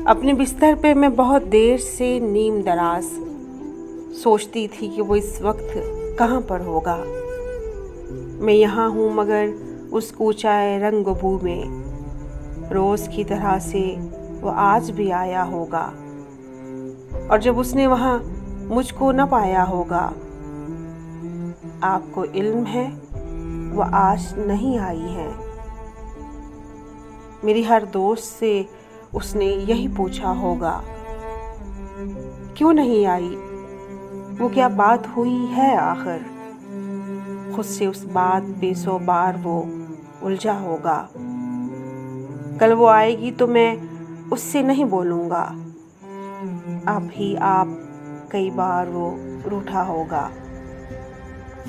अपने बिस्तर पे मैं बहुत देर से नीम दराज सोचती थी कि वो इस वक्त कहाँ पर होगा। मैं यहाँ हूँ मगर उस कूचाए रंगभू में रोज़ की तरह से वो आज भी आया होगा। और जब उसने वहाँ मुझको न पाया होगा, आपको इल्म है वो आज नहीं आई है। मेरी हर दोस्त से उसने यही पूछा होगा, क्यों नहीं आई, वो क्या बात हुई है आखिर। खुद से उस बात पे 100 बार वो उलझा होगा। कल वो आएगी तो मैं उससे नहीं बोलूँगा, अब ही आप कई बार वो रूठा होगा।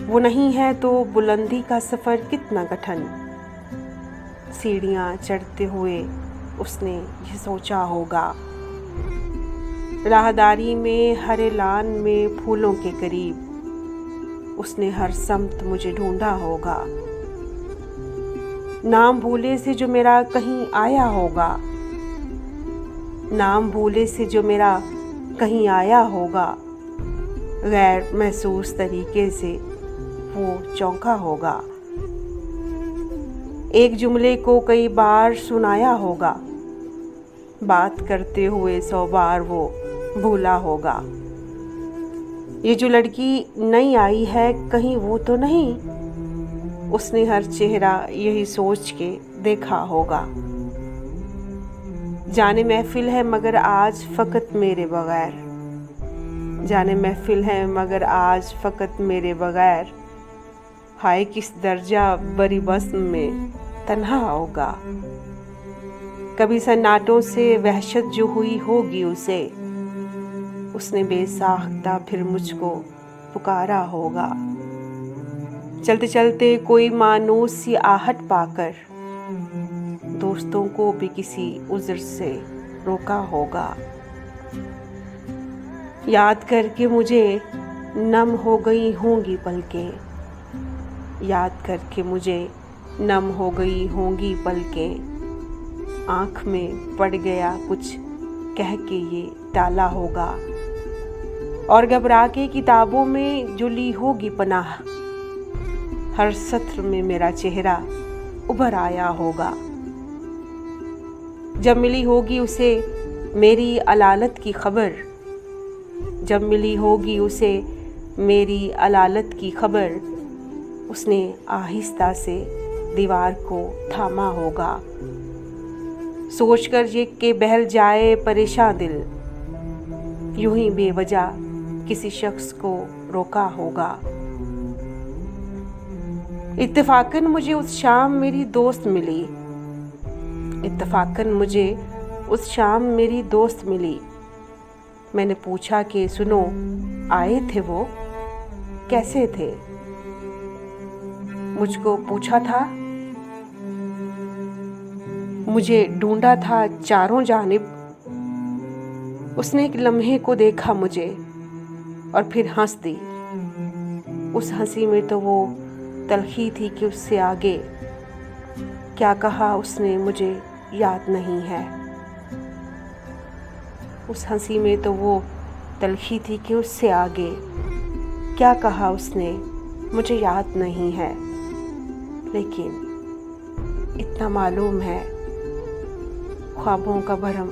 वो नहीं है तो बुलंदी का सफ़र कितना कठिन, सीढ़ियाँ चढ़ते हुए उसने ये सोचा होगा। राहदारी में हरे लान में फूलों के करीब उसने हर समत मुझे ढूंढा होगा। नाम भूले से जो मेरा कहीं आया होगा, नाम भूले से जो मेरा कहीं आया होगा, गैर महसूस तरीके से वो चौंका होगा। एक जुमले को कई बार सुनाया होगा, बात करते हुए 100 बार वो भूला होगा। ये जो लड़की नई आई है कहीं वो तो नहीं, उसने हर चेहरा यही सोच के देखा होगा। जाने महफिल है मगर आज फ़कत मेरे बगैर, जाने महफिल है मगर आज फ़कत मेरे बगैर, हाय किस दर्जा बरी बस्म में तन्हा होगा। कभी सन्नाटों से वहशत जो हुई होगी उसे, उसने बेसाख्ता फिर मुझको पुकारा होगा। चलते चलते कोई मानूस सी आहट पाकर दोस्तों को भी किसी उज़्र से रोका होगा। याद करके मुझे नम हो गई होंगी पलकें, याद करके मुझे नम हो गई होंगी पलकें, आँख में पड़ गया कुछ कह के ये टाला होगा। और घबरा के किताबों में जो ली होगी पनाह, हर सत्र में मेरा चेहरा उभर आया होगा। जब मिली होगी उसे मेरी अलालत की खबर, जब मिली होगी उसे मेरी अलालत की खबर, उसने आहिस्ता से दीवार को थामा होगा। सोचकर ये कि बहल जाए परेशान दिल, यूं ही बेवजह किसी शख्स को रोका होगा। इत्तेफाकन मुझे उस शाम मेरी दोस्त मिली, इत्तेफाकन मुझे उस शाम मेरी दोस्त मिली। मैंने पूछा कि सुनो, आए थे वो, कैसे थे। मुझको पूछा था, मुझे ढूंढा था चारों जानिब। उसने एक लम्हे को देखा मुझे और फिर हंस दी। उस हंसी में तो वो तलखी थी कि उससे आगे क्या कहा उसने मुझे याद नहीं है। उस हंसी में तो वो तलखी थी कि उससे आगे क्या कहा उसने मुझे याद नहीं है। लेकिन इतना मालूम है, ख्वाबों का भरम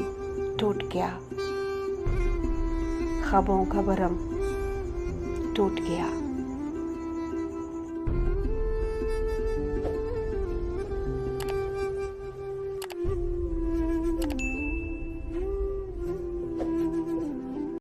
टूट गया, ख्वाबों का भरम टूट गया।